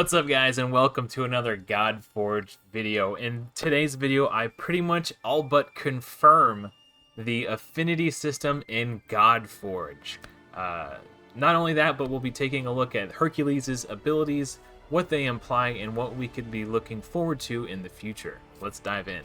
What's up, guys, and welcome to another Godforge video. In today's video, I pretty much all but confirm the affinity system in Godforge. Not only that, but we'll be taking a look at Hercules' abilities, what they imply, and what we could be looking forward to in the future. Let's dive in.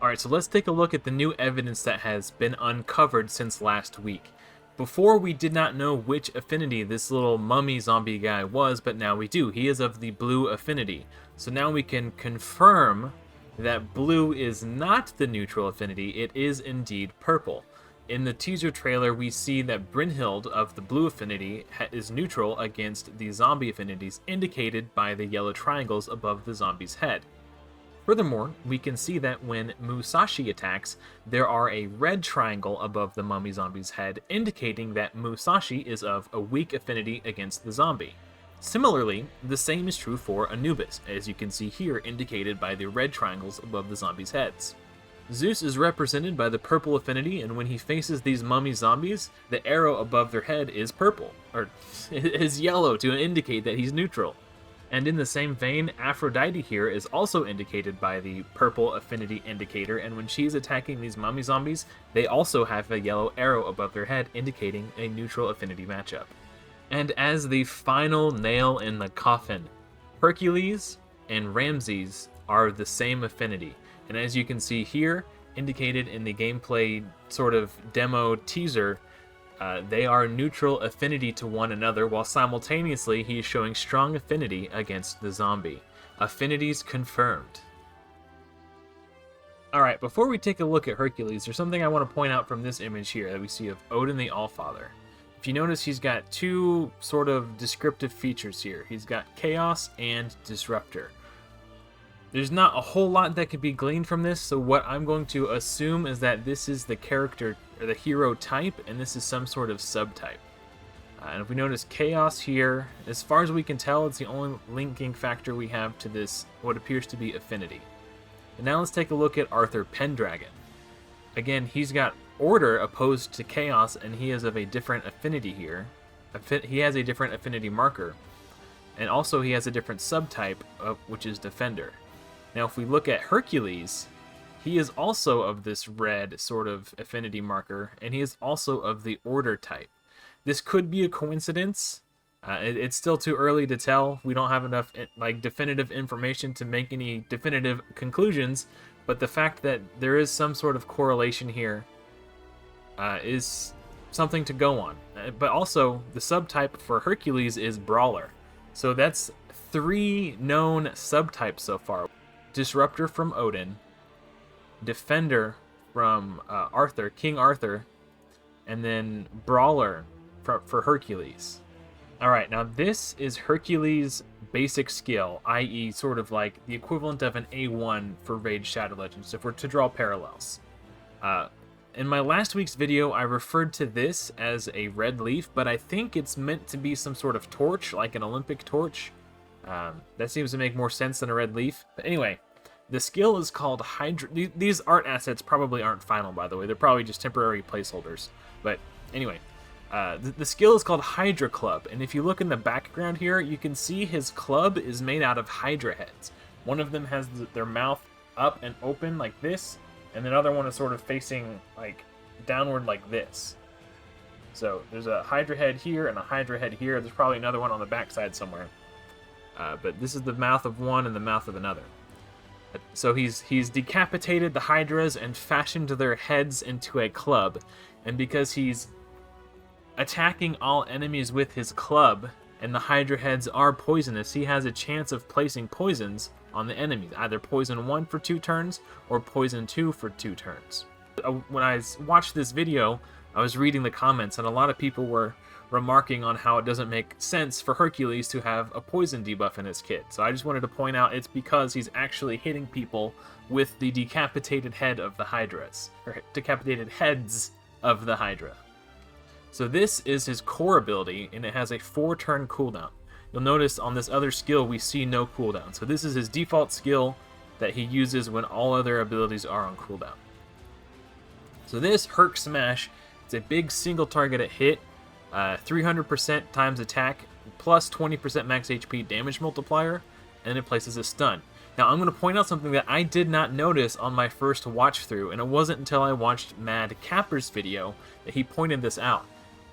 Alright, so let's take a look at the new evidence that has been uncovered since last week. Before, we did not know which affinity this little mummy zombie guy was, but now we do. He is of the blue affinity. So now we can confirm that blue is not the neutral affinity, it is indeed purple. In the teaser trailer, we see that Brynhild of the blue affinity is neutral against the zombie affinities indicated by the yellow triangles above the zombie's head. Furthermore, we can see that when Musashi attacks, there are a red triangle above the mummy zombie's head, indicating that Musashi is of a weak affinity against the zombie. Similarly, the same is true for Anubis, as you can see here indicated by the red triangles above the zombies' heads. Zeus is represented by the purple affinity, and when he faces these mummy zombies, the arrow above their head is purple, or is yellow to indicate that he's neutral. And in the same vein, Aphrodite here is also indicated by the purple affinity indicator, and when she's attacking these mummy zombies, they also have a yellow arrow above their head indicating a neutral affinity matchup. And as the final nail in the coffin, Hercules and Ramses are the same affinity, and as you can see here, indicated in the gameplay sort of demo teaser, they are neutral affinity to one another, while simultaneously he is showing strong affinity against the zombie. Affinities confirmed. Alright, before we take a look at Hercules, there's something I want to point out from this image here that we see of Odin the Allfather. If you notice, he's got two sort of descriptive features here. He's got Chaos and Disruptor. There's not a whole lot that could be gleaned from this, so what I'm going to assume is that this is the character, or the hero type, and this is some sort of subtype. And if we notice Chaos here, as far as we can tell, it's the only linking factor we have to this, what appears to be affinity. And now let's take a look at Arthur Pendragon. Again, he's got Order opposed to Chaos, and he is of a different affinity here. He has a different affinity marker. And also he has a different subtype, which is Defender. Now, if we look at Hercules, he is also of this red sort of affinity marker, and he is also of the Order type. This could be a coincidence. It's still too early to tell. We don't have enough definitive information to make any definitive conclusions, but the fact that there is some sort of correlation here is something to go on. But also, the subtype for Hercules is Brawler. So that's 3 known subtypes so far. Disruptor from Odin, Defender from King Arthur, and then Brawler for Hercules. Alright, now this is Hercules' basic skill, i.e. sort of like the equivalent of an A1 for Raid Shadow Legends, if we're to draw parallels. In my last week's video, I referred to this as a red leaf, but I think it's meant to be some sort of torch, like an Olympic torch. That seems to make more sense than a red leaf. But anyway, the skill is called Hydra. These art assets probably aren't final, by the way. They're probably just temporary placeholders. But anyway, the skill is called Hydra Club. And if you look in the background here, you can see his club is made out of Hydra heads. One of them has their mouth up and open like this, and another one is sort of facing like downward like this. So there's a Hydra head here and a Hydra head here. There's probably another one on the backside somewhere. But this is the mouth of one and the mouth of another. So he's decapitated the Hydras and fashioned their heads into a club. And because he's attacking all enemies with his club, and the Hydra heads are poisonous, he has a chance of placing poisons on the enemies. Either poison 1 for 2 turns, or poison 2 for 2 turns. When I watched this video, I was reading the comments, and a lot of people were remarking on how it doesn't make sense for Hercules to have a poison debuff in his kit. So I just wanted to point out it's because he's actually hitting people with the decapitated head of the Hydras, or decapitated heads of the Hydra. So this is his core ability, and it has a 4-turn cooldown. You'll notice on this other skill we see no cooldown. So this is his default skill that he uses when all other abilities are on cooldown. So this Herc Smash, it's a big single targeted hit, 300% times attack, plus 20% max HP damage multiplier, and it places a stun. Now, I'm going to point out something that I did not notice on my first watch through, and it wasn't until I watched Mad Capper's video that he pointed this out.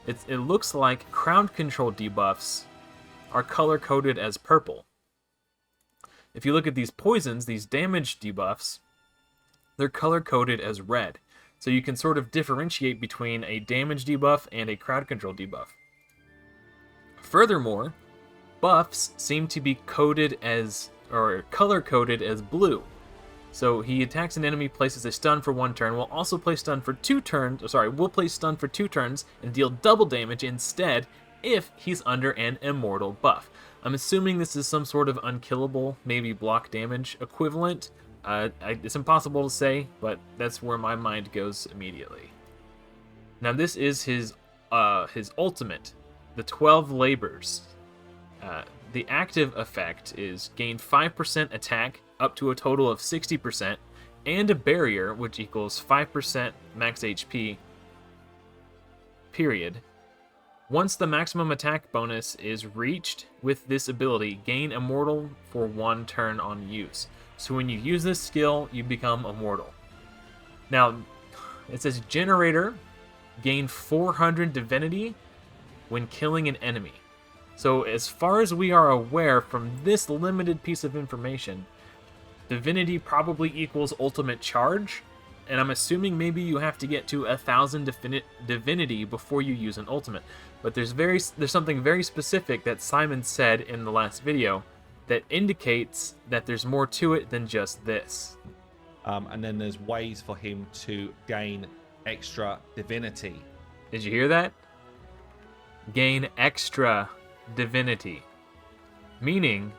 It looks like crowd control debuffs are color-coded as purple. If you look at these poisons, these damage debuffs, they're color-coded as red. So you can sort of differentiate between a damage debuff and a crowd control debuff. Furthermore, buffs seem to be coded as, or color-coded as blue. So he attacks an enemy, places a stun for 1 turn, will also place stun for 2 turns, will place stun for 2 turns and deal double damage instead if he's under an immortal buff. I'm assuming this is some sort of unkillable, maybe block damage equivalent. It's impossible to say, but that's where my mind goes immediately. Now this is his ultimate, the 12 Labors. The active effect is gain 5% attack up to a total of 60%, and a barrier, which equals 5% max HP, period. Once the maximum attack bonus is reached with this ability, gain immortal for 1 turn on use. So when you use this skill, you become immortal. Now, it says Generator, gain 400 divinity when killing an enemy. So as far as we are aware from this limited piece of information, divinity probably equals ultimate charge, and I'm assuming maybe you have to get to 1,000 divinity before you use an ultimate. But there's something very specific that Simon said in the last video that indicates that there's more to it than just this. And then there's ways for him to gain extra divinity. Did you hear that? Gain extra divinity. Meaning,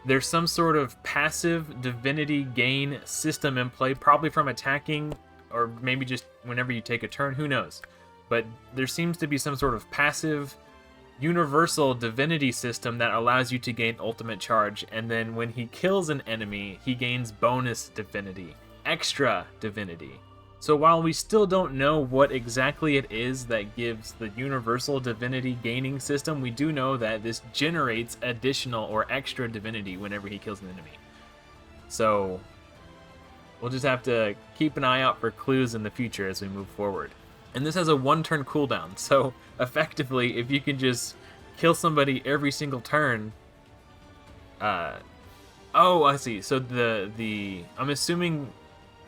there's some sort of passive divinity gain system in play, probably from attacking, or maybe just whenever you take a turn, who knows. But there seems to be some sort of passive universal divinity system that allows you to gain ultimate charge, and then when he kills an enemy, he gains bonus divinity, extra divinity. So while we still don't know what exactly it is that gives the universal divinity gaining system, we do know that this generates additional or extra divinity whenever he kills an enemy. So we'll just have to keep an eye out for clues in the future as we move forward. And this has a 1-turn cooldown, so effectively, if you can just kill somebody every single turn... oh, I see. So I'm assuming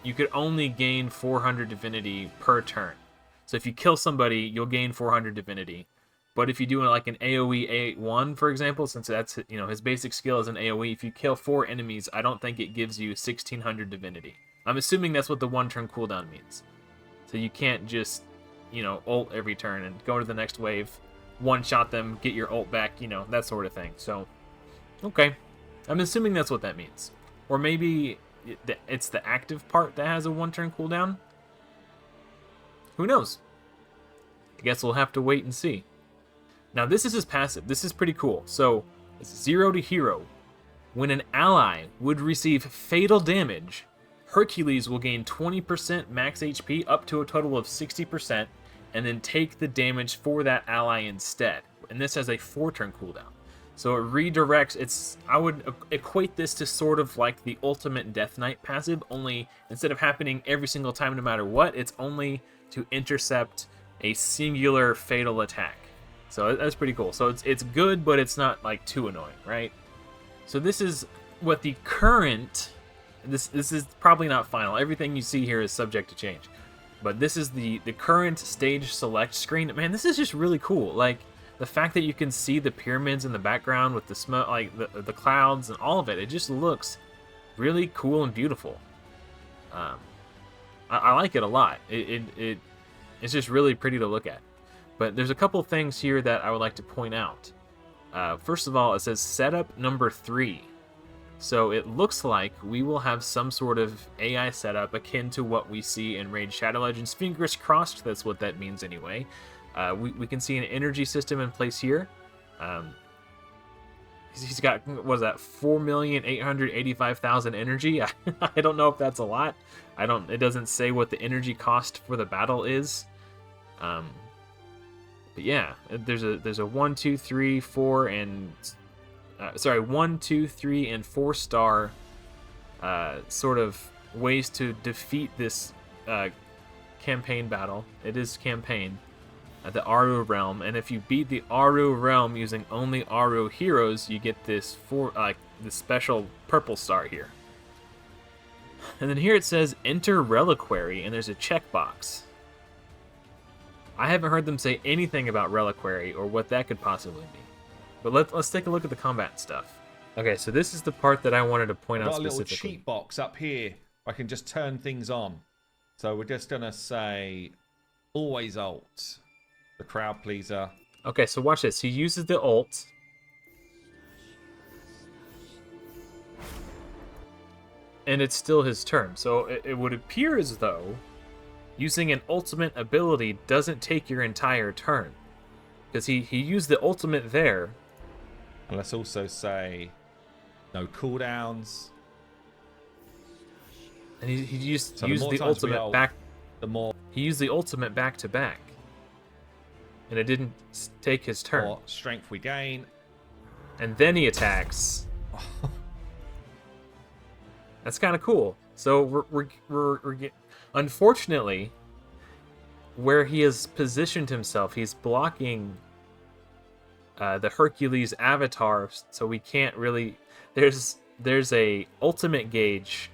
you could only gain 400 divinity per turn. So if you kill somebody, you'll gain 400 divinity. But if you do like an AoE 8-1, for example, since that's, his basic skill is an AoE, if you kill 4 enemies, I don't think it gives you 1,600 divinity. I'm assuming that's what the 1-turn cooldown means. So you can't just... ult every turn and go to the next wave, one-shot them, get your ult back, that sort of thing. So, okay. I'm assuming that's what that means. Or maybe it's the active part that has a 1-turn cooldown? Who knows? I guess we'll have to wait and see. Now, this is his passive. This is pretty cool. So, it's 0 to hero. When an ally would receive fatal damage, Hercules will gain 20% max HP up to a total of 60%, and then take the damage for that ally instead. And this has a 4-turn cooldown. So it redirects, I would equate this to sort of like the ultimate Death Knight passive, only instead of happening every single time no matter what, it's only to intercept a singular fatal attack. So that's pretty cool. So it's good, but it's not like too annoying, right? So this is what the current... This is probably not final. Everything you see here is subject to change. But this is the current stage select screen. Man, this is just really cool. Like, the fact that you can see the pyramids in the background with the smoke, like the clouds and all of it, it just looks really cool and beautiful. I like it a lot. It's just really pretty to look at. But there's a couple things here that I would like to point out. First of all, it says setup number 3. So it looks like we will have some sort of AI setup akin to what we see in Raid Shadow Legends. Fingers crossed that's what that means anyway. We can see an energy system in place here. He's got, what is that, 4,885,000 energy? I don't know if that's a lot. It doesn't say what the energy cost for the battle is. But yeah, there's a 1, 2, 3, 4, and 1, 2, 3, and 4 star sort of ways to defeat this campaign battle. It is campaign at the Aru realm, and if you beat the Aru realm using only Aru heroes, you get this this special purple star here. And then here it says enter reliquary, and there's a checkbox. I haven't heard them say anything about reliquary or what that could possibly be. But let's take a look at the combat stuff. Okay, so this is the part that I wanted to point out specifically. I've got a little cheat box up here. I can just turn things on. So we're just going to say always alt. The crowd pleaser. Okay, so watch this. He uses the ult. And it's still his turn. So it would appear as though using an ultimate ability doesn't take your entire turn. Because he used the ultimate there. And let's also say no cooldowns. And he used the ultimate back. He used the ultimate back to back. And it didn't take his turn. Or strength we gain. And then he attacks. That's kind of cool. So we're unfortunately, where he has positioned himself, he's blocking the Hercules avatar, so we can't really. There's a ultimate gauge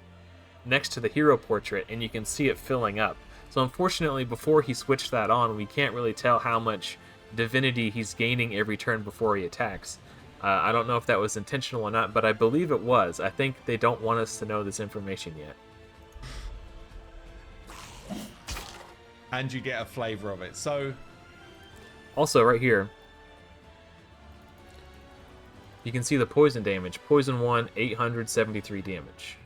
next to the hero portrait, and you can see it filling up. So unfortunately, before he switched that on, we can't really tell how much divinity he's gaining every turn before he attacks. I don't know if that was intentional or not, but I believe it was. I think they don't want us to know this information yet. And you get a flavor of it. So, also right here, you can see the poison damage. Poison 1, 873 damage.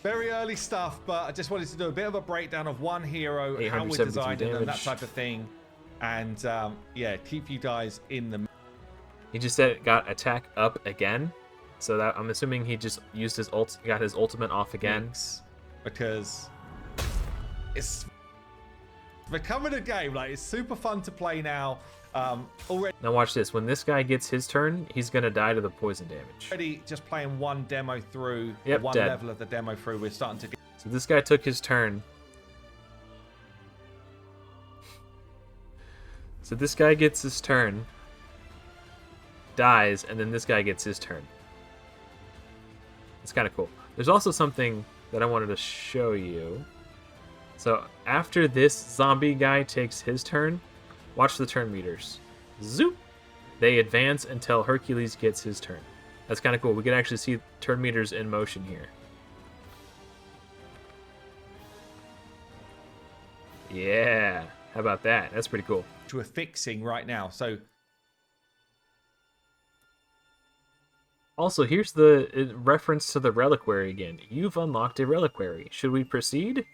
Very early stuff, but I just wanted to do a bit of a breakdown of one hero, how we're designing them, that type of thing. And yeah, keep you guys in the... He just said it got attack up again. So that I'm assuming he just used his got his ultimate off again. Because it's becoming a game. Like, it's super fun to play now. Already. Now watch this. When this guy gets his turn, he's gonna die to the poison damage. Already just playing one demo through, one dead. level of the demo through, we're starting to get... So this guy took his turn. So this guy gets his turn, dies, and then this guy gets his turn. It's kind of cool. There's also something that I wanted to show you. So after this zombie guy takes his turn, watch the turn meters. Zoop! They advance until Hercules gets his turn. That's kind of cool. We can actually see turn meters in motion here. Yeah. How about that? That's pretty cool. We're fixing right now. So also, here's the reference to the reliquary again. You've unlocked a reliquary. Should we proceed?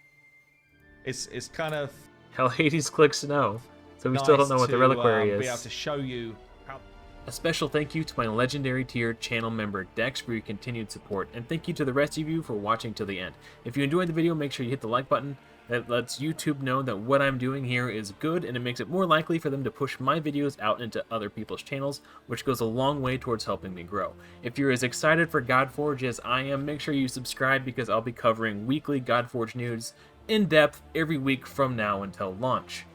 It's kind of... Hell, Hades clicks no. So we still don't know what the reliquary is. Be able to show you how... A special thank you to my legendary tier channel member Dex for your continued support, and thank you to the rest of you for watching till the end. If you enjoyed the video, make sure you hit the like button. That lets YouTube know that what I'm doing here is good, and it makes it more likely for them to push my videos out into other people's channels, which goes a long way towards helping me grow. If you're as excited for Godforge as I am, make sure you subscribe, because I'll be covering weekly Godforge news in depth every week from now until launch.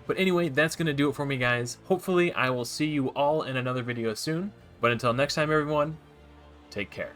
But anyway, that's going to do it for me, guys. Hopefully, I will see you all in another video soon. But until next time, everyone, take care.